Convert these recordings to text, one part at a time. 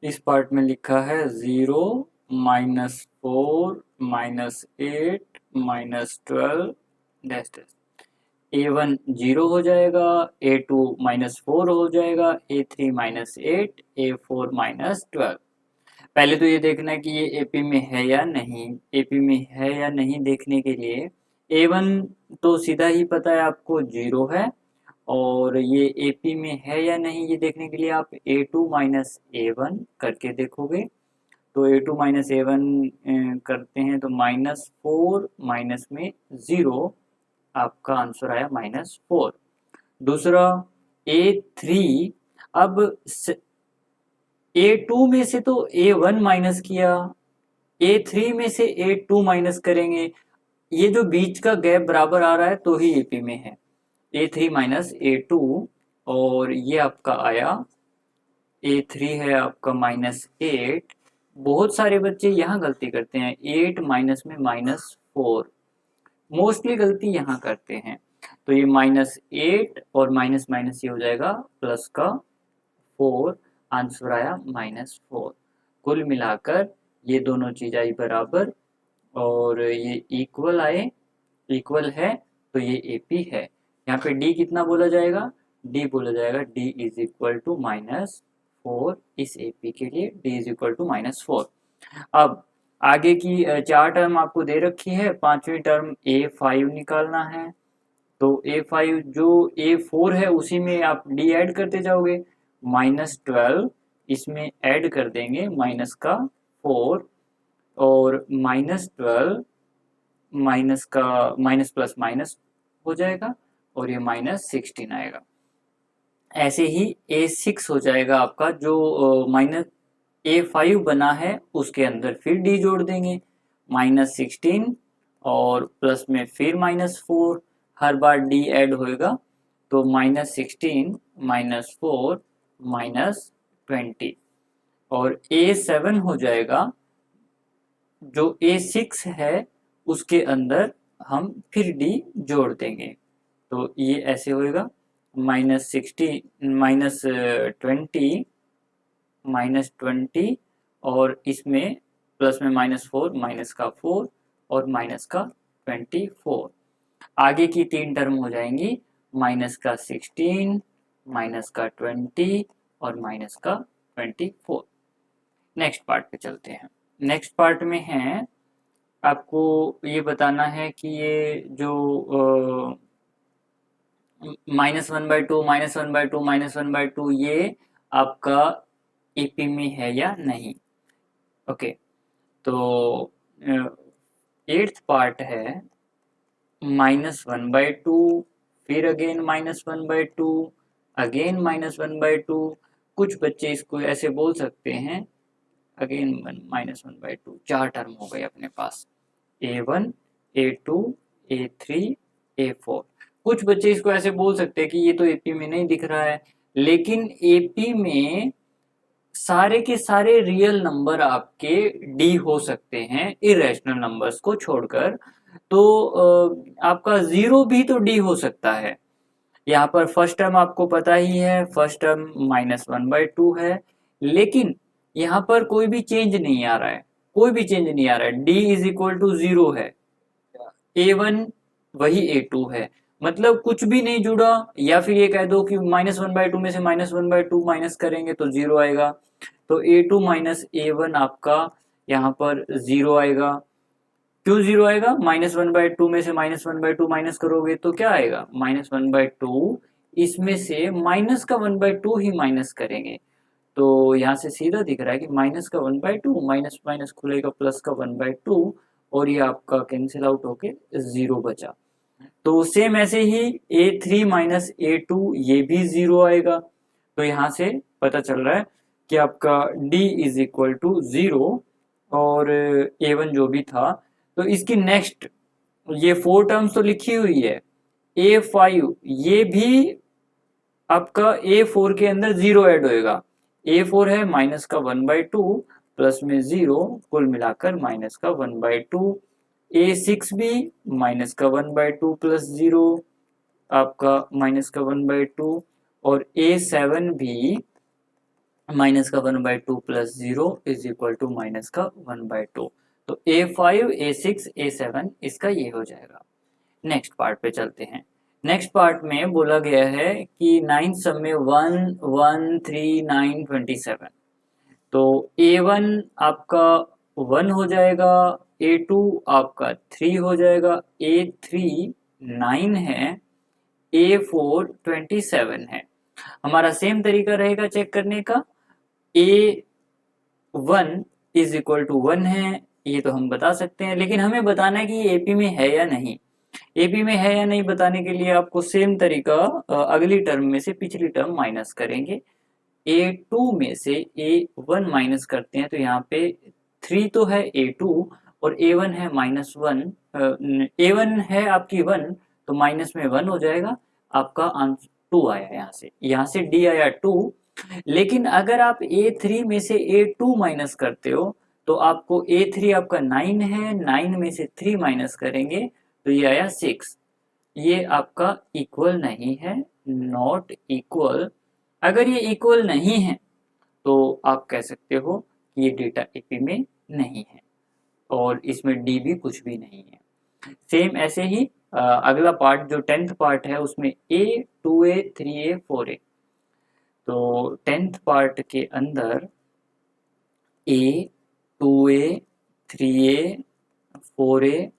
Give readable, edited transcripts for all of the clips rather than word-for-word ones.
इस पार्ट में लिखा है 0 -4 -8 -12 डैश डैश। A1 0 हो जाएगा, A2 -4 हो जाएगा, A3 -8, A4 -12। पहले तो ये देखना है कि ये एपी में है या नहीं। एपी में है या नहीं देखने के लिए A1 तो सीधा ही पता है आपको 0 है, और ये एपी में है या नहीं ये देखने के लिए आप A2 माइनस A1 करके देखोगे। तो A2 माइनस A1 करते हैं तो -4 माइनस में 0, आपका आंसर आया -4। दूसरा A3, अब A2 में से तो A1 माइनस किया, A3 में से A2 माइनस करेंगे, ये जो बीच का गैप बराबर आ रहा है तो ही एपी में है। A3 माइनस A2, और ये आपका आया A3 है आपका -8। बहुत सारे बच्चे यहाँ गलती करते हैं, 8 माइनस में -4, मोस्टली गलती यहाँ करते हैं। तो ये -8 और माइनस माइनस ये हो जाएगा प्लस का 4, आंसर आया -4। कुल मिलाकर ये दोनों चीज आई बराबर, और ये इक्वल आए, इक्वल है, तो ये एपी है। यहाँ पे डी कितना बोला जाएगा? डी बोला जाएगा डी इज इक्वल टू -4। इस एपी के लिए डी इज इक्वल टू -4। अब आगे की चार टर्म आपको दे रखी है, पांचवी टर्म A5 निकालना है। तो A5 जो A4 है उसी में आप डी ऐड करते जाओगे, -12 इसमें ऐड कर देंगे माइनस का 4, और -12 माइनस का माइनस प्लस माइनस हो जाएगा, और ये -16 आएगा। ऐसे ही A6 हो जाएगा आपका, जो -A5 बना है उसके अंदर फिर डी जोड़ देंगे, -16 और प्लस में फिर -4, हर बार डी ऐड होएगा, तो -16 -4 -20। और A7 हो जाएगा, जो A6 है उसके अंदर हम फिर डी जोड़ देंगे, तो ये ऐसे होएगा -20 -20, और इसमें प्लस में -4, माइनस का 4 और माइनस का 24। आगे की तीन टर्म हो जाएंगी माइनस का 16, माइनस का 20 और माइनस का 24। नेक्स्ट पार्ट पे चलते हैं। नेक्स्ट पार्ट में है, आपको ये बताना है कि ये जो -1/2 -1/2 -1/2 ये आपका एपी में है या नहीं। ओके, तो एट्थ पार्ट है -1/2, फिर अगेन -1/2, अगेन -1/2। कुछ बच्चे इसको ऐसे बोल सकते हैं, अगेन -1/2। चार टर्म हो गए अपने पास, A1 A2 A3 A4। कुछ बच्चे इसको ऐसे बोल सकते हैं कि ये तो एपी में नहीं दिख रहा है, लेकिन एपी में सारे के सारे रियल नंबर आपके डी हो सकते हैं, इरेशनल नंबर्स को छोड़कर। तो आपका जीरो भी तो डी हो सकता है। यहाँ पर फर्स्ट टर्म आपको पता ही है, फर्स्ट टर्म -1/2 है, लेकिन यहाँ पर कोई भी चेंज नहीं आ रहा है, कोई भी चेंज नहीं आ रहा है, डी इज इक्वल टू 0 है। A1 वही A2 है, मतलब कुछ भी नहीं जुड़ा। या फिर ये कह दो कि -1/2 में से -1/2 माइनस करेंगे तो 0 आएगा, तो A2 माइनस A1 आपका यहाँ पर 0 आएगा। क्यों 0 आएगा? -1/2 में से -1/2 माइनस करोगे तो क्या आएगा? -1/2, इसमें से माइनस का 1/2 ही माइनस करेंगे, तो यहाँ से सीधा दिख रहा है कि माइनस का 1/2, माइनस माइनस खुलेगा प्लस का 1/2, और ये आपका कैंसिल आउट होके 0 बचा। तो सेम ऐसे ही A3 माइनस A2 ये भी 0 आएगा। तो यहाँ से पता चल रहा है कि आपका D इज इक्वल टू 0, और A1 जो भी था। तो इसकी नेक्स्ट ये 4 टर्म्स तो लिखी हुई है, A5 ये भी आपका A4 के अंदर 0 ऐड होएगा। A4 है माइनस का 1/2 प्लस में 0, कुल मिलाकर माइनस का 1/2। A6 भी माइनस का 1/2 प्लस 0, आपका माइनस का 1/2। और A7 भी माइनस का 1/2 plus 0 is equal to minus का 1/2। तो A5 A6 A7 इसका ये हो जाएगा। नेक्स्ट पार्ट पे चलते हैं। नेक्स्ट पार्ट में बोला गया है कि 9 सब में 1 1 3 9 27। तो A1 आपका 1 हो जाएगा, A2 आपका 3 हो जाएगा, A3 9 है, A4 27 है। हमारा सेम तरीका रहेगा चेक करने का। A1 इज इक्वल टू 1 है, ये तो हम बता सकते हैं, लेकिन हमें बताना है कि ये AP में है या नहीं। AP में है या नहीं बताने के लिए आपको सेम तरीका अगली टर्म में से पिछली टर्म माइनस करेंगे। A2 में से A1 माइनस करते हैं तो यहाँ पे 3 तो है A2 और A1 है -1। A1 है आपकी 1 तो माइनस में 1 हो जाएगा। आपका आंसर 2 आया यहाँ से D आया 2। लेकिन अगर आप A3 में से A2 माइनस करते हो तो आपको A3 आपका 9 है, 9 में से 3 माइनस करेंगे तो ये आया 6। ये आपका इक्वल नहीं है, नॉट इक्वल। अगर ये इक्वल नहीं है तो आप कह सकते हो कि ये डेटा AP में नहीं है और इसमें D भी कुछ भी नहीं है। सेम ऐसे ही अगला पार्ट जो 10th पार्ट है उसमें A 2A 3A 4A। तो 10th पार्ट के अंदर A 2A 3A 4A,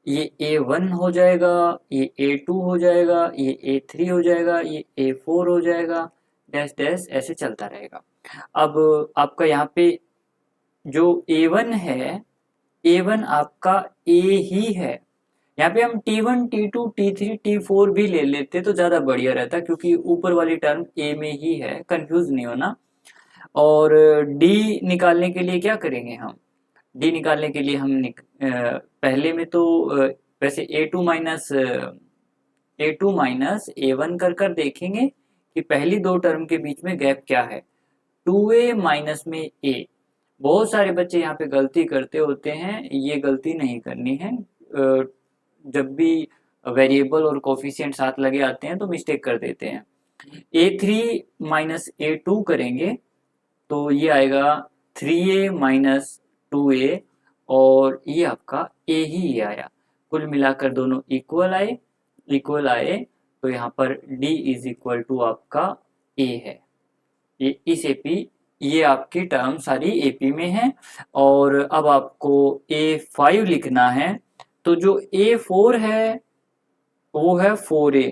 ये A1 हो जाएगा, ये A2 हो जाएगा, ये A3 हो जाएगा, ये A4 हो जाएगा, डैश डैश ऐसे चलता रहेगा। अब आपका यहाँ पे जो A1 है, A1 आपका A ही है। यहाँ पे हम T1 T2 T3 T4 भी ले लेते तो ज़्यादा बढ़िया रहता, क्योंकि ऊपर वाली टर्म A में ही है, कंफ्यूज नहीं होना। और D निकालने के लिए क्या करेंगे हम? D निकालने के लिए हम पहले में तो वैसे A2 माइनस A1 कर देखेंगे कि पहली दो टर्म के बीच में गैप क्या है। 2A माइनस में A। बहुत सारे बच्चे यहाँ पे गलती करते होते हैं, ये गलती नहीं करनी है। जब भी वेरिएबल और कोफिशिएंट साथ लगे आते हैं तो मिस्टेक कर देते हैं। A3 माइनस A2 करेंगे तो ये आएगा 3A माइनस 2A और ये आपका A ही आया। कुल मिलाकर दोनों इक्वल आए तो यहाँ पर D इज इक्वल टू आपका A है। ये इस AP, ये आपकी टर्म सारी AP में है। और अब आपको A5 लिखना है तो जो A4 है वो है 4A।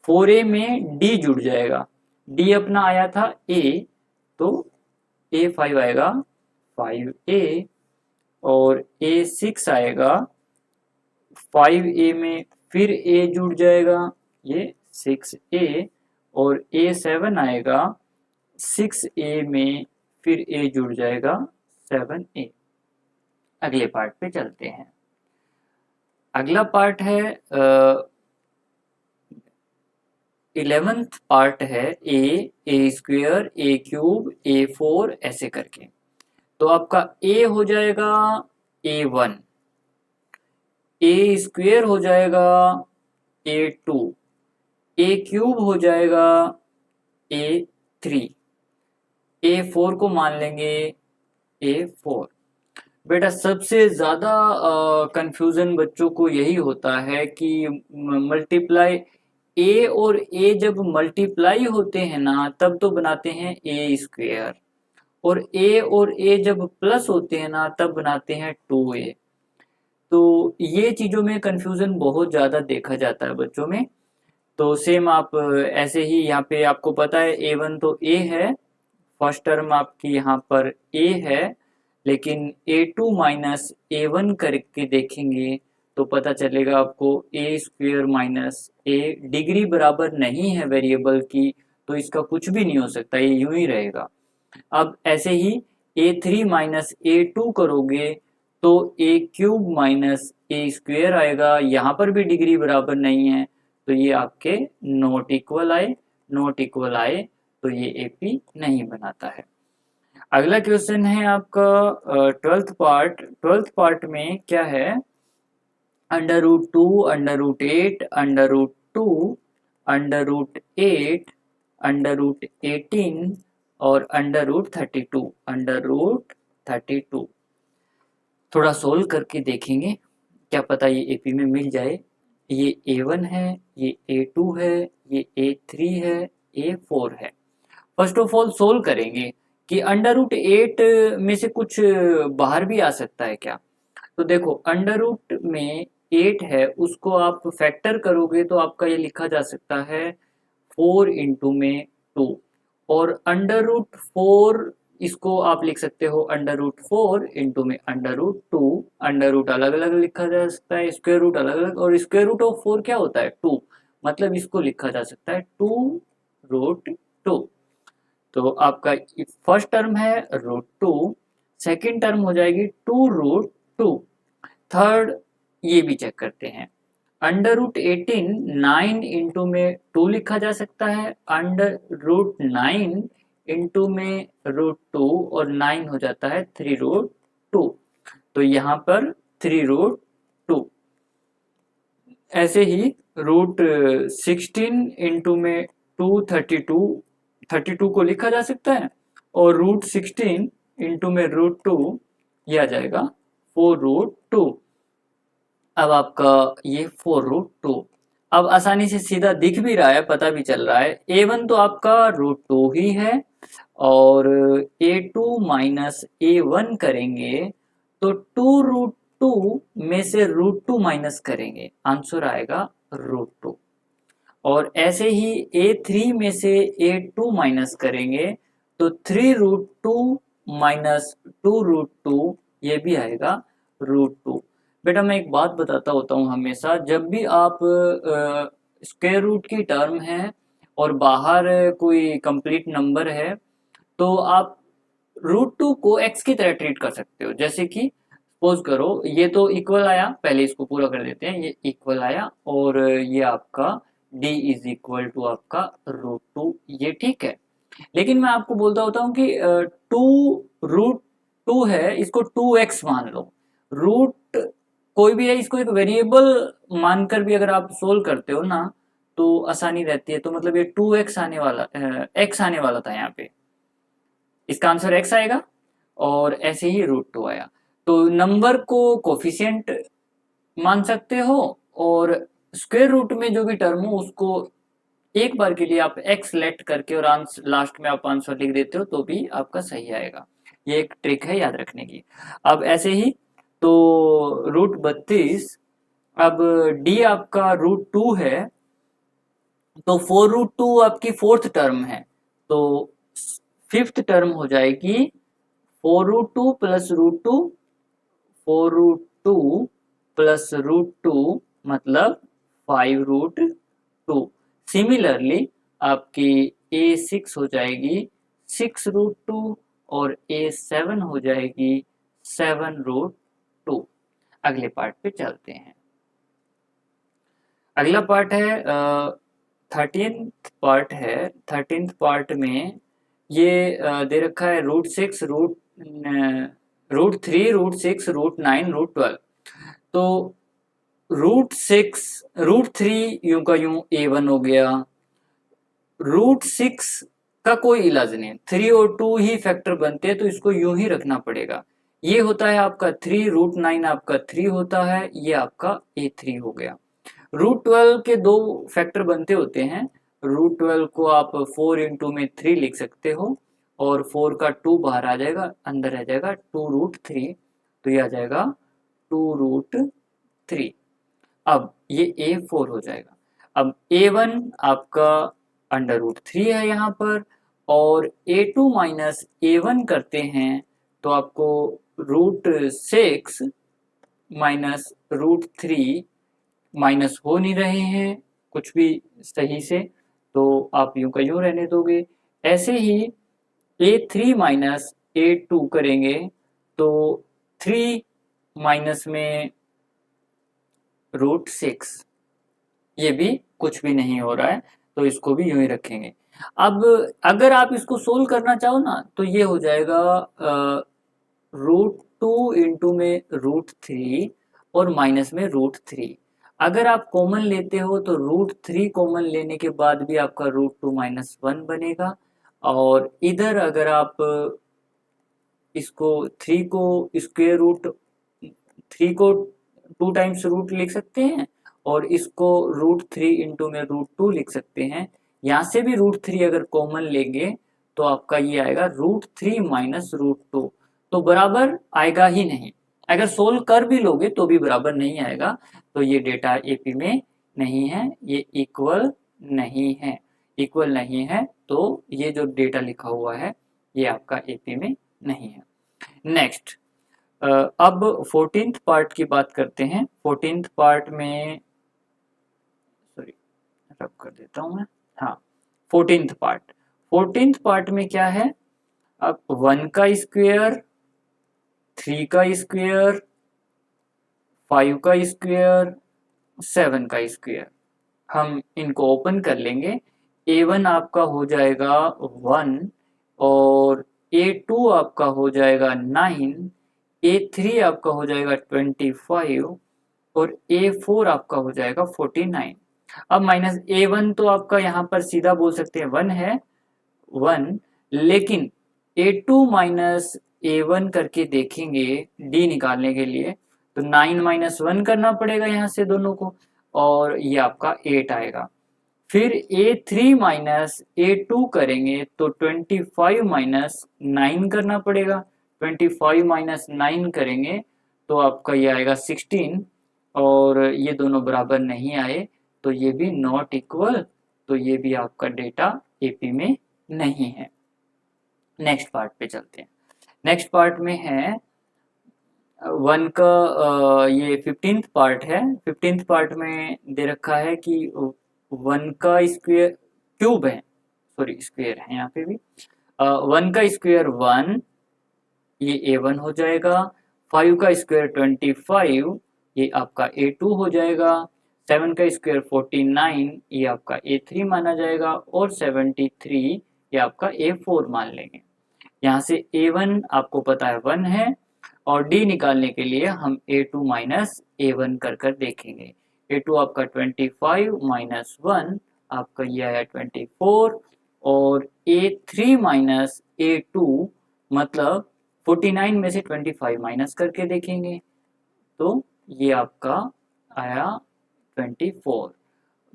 4A में D जुड़ जाएगा, D अपना आया था A, तो A5 आएगा 5A और A6 आएगा 5A में फिर A जुड़ जाएगा, ये 6A और A7 आएगा 6A में फिर A जुड़ जाएगा 7A। अगले पार्ट पे चलते हैं। अगला पार्ट है 11th पार्ट है A स्क्वायर A³ A4 ऐसे करके। तो आपका A हो जाएगा A1, A स्क्वायर हो जाएगा A2, A³ हो जाएगा A3, A4 को मान लेंगे A4। बेटा सबसे ज़्यादा कंफ्यूजन बच्चों को यही होता है कि मल्टीप्लाई A और A जब मल्टीप्लाई होते हैं ना तब तो बनाते हैं A स्क्वायर, और A जब प्लस होते हैं ना तब बनाते हैं 2A। तो ये चीज़ों में कंफ्यूजन बहुत ज़्यादा देखा जाता है बच्चों में। तो सेम आप ऐसे ही यहाँ पे आपको पता है A1 तो A है, फर्स्ट टर्म आपकी यहाँ पर A है, लेकिन A2 माइनस A1 करके देखेंगे तो पता चलेगा आपको A square minus A। Degree बराबर नहीं है वेरिएबल की तो इसका कुछ भी नहीं हो सकता, ये यूं ही रहेगा। अब ऐसे ही A3 माइनस A2 करोगे तो A³ माइनस A स्क्वायर आएगा, यहाँ पर भी डिग्री बराबर नहीं है तो ये आपके नॉट इक्वल आए तो ये AP नहीं बनाता है। अगला क्वेश्चन है आपका 12th पार्ट में क्या है, √2 √8 √2 √8 √18 और अंडर रूट 32। थोड़ा सोल्व करके देखेंगे, क्या पता ये एपी में मिल जाए। ये A1 है, ये A2 है, ये A3 है, A4 है। फर्स्ट ऑफ ऑल सोल्व करेंगे कि अंडर रूट 8 में से कुछ बाहर भी आ सकता है क्या। तो देखो अंडर रूट में 8 है, उसको आप फैक्टर करोगे तो आपका ये लिखा जा सकता है 4 इंटू में 2। और अंडर रूट 4 इसको आप लिख सकते हो अंडर रूट 4 इंटू में अंडर रूट 2। अंडर रूट अलग अलग लिखा जा सकता है, स्क्वायर रूट अलग अलग, और स्क्वायर रूट ऑफ 4 क्या होता है 2, मतलब इसको लिखा जा सकता है 2√2। तो आपका फर्स्ट टर्म है √2, सेकेंड टर्म हो जाएगी 2√2। थर्ड ये भी चेक करते हैं। अंडर रूट 18 9 इंटू में 2 लिखा जा सकता है, अंडर रूट 9 इंटू में √2 और 9 हो जाता है 3√2। तो यहाँ पर 3√2। ऐसे ही √16 इंटू में 32 को लिखा जा सकता है, और √16 इंटू में √2 यह आ जाएगा 4√2। अब आपका ये 4√2 अब आसानी से सीधा दिख भी रहा है, पता भी चल रहा है। A1 तो आपका √2 ही है, और A2 माइनस A1 करेंगे तो 2√2 में से √2 माइनस करेंगे, आंसर आएगा √2। और ऐसे ही A3 में से A2 माइनस करेंगे तो 3√2 माइनस 2√2 ये भी आएगा √2। बेटा मैं एक बात बताता होता हूँ हमेशा, जब भी आप स्क्वायर रूट की टर्म है और बाहर कोई कंप्लीट नंबर है, तो आप √2 को x की तरह ट्रीट कर सकते हो। जैसे कि सपोज करो ये तो इक्वल आया, पहले इसको पूरा कर देते हैं, ये इक्वल आया और ये आपका d इज इक्वल टू आपका √2, ये ठीक है। लेकिन मैं आपको बोलता होता हूँ कि 2√2 है, इसको 2x मान लो। रूट कोई भी है, इसको एक वेरिएबल मानकर भी अगर आप सोल्व करते हो ना तो आसानी रहती है। तो मतलब ये 2x आने वाला x आने वाला था यहाँ पे, इसका आंसर x आएगा, और ऐसे ही √2 आया। तो नंबर को कोफिशिएंट मान सकते हो, और स्क्वायर रूट में जो भी टर्म हो उसको एक बार के लिए आप x लेट करके और आंसर लास्ट में आप आंसर लिख देते हो तो भी आपका सही आएगा। ये एक ट्रिक है याद रखने की। अब ऐसे ही तो √32, अब d आपका √2 है, तो 4√2 आपकी फोर्थ टर्म है, तो फिफ्थ टर्म हो जाएगी 4√2 प्लस √2, 4√2 प्लस √2 मतलब 5√2। सिमिलरली आपकी A6 हो जाएगी 6√2 और A7 हो जाएगी 7√2। अगले पार्ट पे चलते हैं। अगला पार्ट है 13th पार्ट है। 13th पार्ट में ये दे रखा है √6 √3 √6 √9 √12। तो √3 यूं का यूं A1 हो गया, √6 का कोई इलाज नहीं, 3 और 2 ही फैक्टर बनते हैं तो इसको यूं ही रखना पड़ेगा। ये होता है आपका 3, √9 आपका 3 होता है, ये आपका A3 हो गया। √12 के दो फैक्टर बनते होते हैं, √12 को आप 4 इंटू में 3 लिख सकते हो, और 4 का 2 बाहर आ जाएगा, अंदर रह जाएगा 2√3, तो ये आ जाएगा 2√3। अब ये A4 हो जाएगा। अब A1 आपका अंडर रूट 3 है यहाँ पर, और A2 माइनस A1 करते हैं तो आपको √6 माइनस √3 माइनस हो नहीं रहे हैं कुछ भी सही से, तो आप यूं का यूं रहने दोगे। ऐसे ही A3 माइनस A2 करेंगे तो 3 माइनस में √6, ये भी कुछ भी नहीं हो रहा है, तो इसको भी यूं ही रखेंगे। अब अगर आप इसको सोल्व करना चाहो ना तो ये हो जाएगा √2 इंटू में √3 और माइनस में √3। अगर आप कॉमन लेते हो तो √3 कॉमन लेने के बाद भी आपका √2 माइनस 1 बनेगा, और इधर अगर आप इसको 3 को स्क्वायर रूट 3 को 2 टाइम्स रूट लिख सकते हैं और इसको √3 इंटू में √2 लिख सकते हैं। यहाँ से भी √3 अगर कॉमन लेंगे तो आपका ये आएगा √3 माइनस √2, तो बराबर आएगा ही नहीं। अगर सोल्व कर भी लोगे तो भी बराबर नहीं आएगा, तो ये डेटा एपी में नहीं है, ये इक्वल नहीं है। इक्वल नहीं है तो ये जो डेटा लिखा हुआ है ये आपका एपी में नहीं है। नेक्स्ट, अब 14th पार्ट की बात करते हैं। 14th पार्ट में, सॉरी रब कर देता हूं मैं, हाँ 14th पार्ट। 14th पार्ट में क्या है, अब 1 का स्क्वायर, 3 का स्क्वायर, 5 का स्क्वायर, 7 का स्क्वायर, हम इनको ओपन कर लेंगे। A1 आपका हो जाएगा 1 और A2 आपका हो जाएगा 9, A3 आपका हो जाएगा 25 और A4 आपका हो जाएगा 49। अब माइनस A1 तो आपका यहाँ पर सीधा बोल सकते हैं 1 है, 1, लेकिन A2 माइनस A1 करके देखेंगे D निकालने के लिए, तो 9 माइनस 1 करना पड़ेगा यहाँ से दोनों को, और ये आपका 8 आएगा। फिर A3 माइनस A2 करेंगे तो 25 माइनस 9 करना पड़ेगा। 25 माइनस 9 करेंगे तो आपका ये आएगा 16, और ये दोनों बराबर नहीं आए तो ये भी नॉट इक्वल, तो ये भी आपका डेटा एपी में नहीं है। नेक्स्ट पार्ट पे चलते हैं। नेक्स्ट पार्ट में है 1 का ये 15th पार्ट है। 15th पार्ट में दे रखा है कि 1 का स्क्वायर क्यूब है, सॉरी स्क्वायर है यहाँ पे भी। 1 का स्क्वायर 1, ये A1 हो जाएगा। 5 का स्क्वायर 25, ये आपका A2 हो जाएगा। 7 का स्क्वायर 49, ये आपका A3 माना जाएगा, और 73 ये आपका A4 मान लेंगे। यहाँ से A1 आपको पता है 1 है, और D निकालने के लिए हम A2 माइनस A1 कर कर देखेंगे। A2 आपका 25 माइनस 1 आपका ये आया 24, और A3 माइनस A2 मतलब 49 में से 25 माइनस करके देखेंगे तो ये आपका आया 24।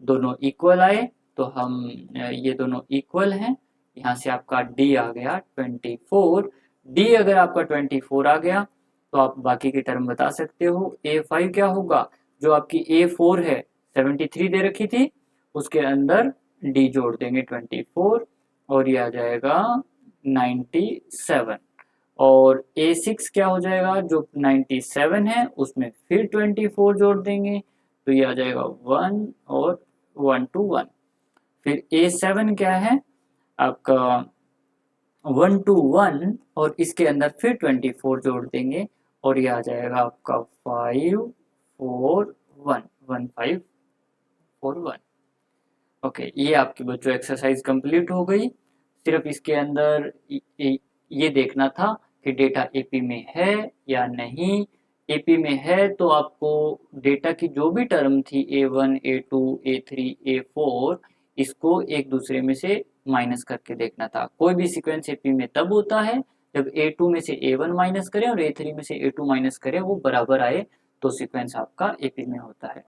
दोनों इक्वल आए तो हम ये दोनों इक्वल हैं। यहाँ से आपका D आ गया 24। D अगर आपका 24 आ गया तो आप बाकी की टर्म बता सकते हो। A5 क्या होगा, जो आपकी A4 है 73 दे रखी थी, उसके अंदर D जोड़ देंगे 24 और ये आ जाएगा 97। और A6 क्या हो जाएगा, जो 97 है उसमें फिर 24 जोड़ देंगे तो ये आ जाएगा 1 और 1 to 1। फिर A7 क्या है आपका 1 to 1 और इसके अंदर फिर 24 जोड़ देंगे और ये आ जाएगा आपका 5 4 1 1 5 4 1। ओके, ये आपकी बच्चों एक्सरसाइज कंप्लीट हो गई। सिर्फ इसके अंदर ये देखना था कि डेटा एपी में है या नहीं। एपी में है तो आपको डेटा की जो भी टर्म थी A1, A2, A3, A4 इसको एक दूसरे में से माइनस करके देखना था। कोई भी सीक्वेंस एपी में तब होता है जब A2 में से A1 माइनस करें और A3 में से A2 माइनस करें, वो बराबर आए तो सीक्वेंस आपका एपी में होता है।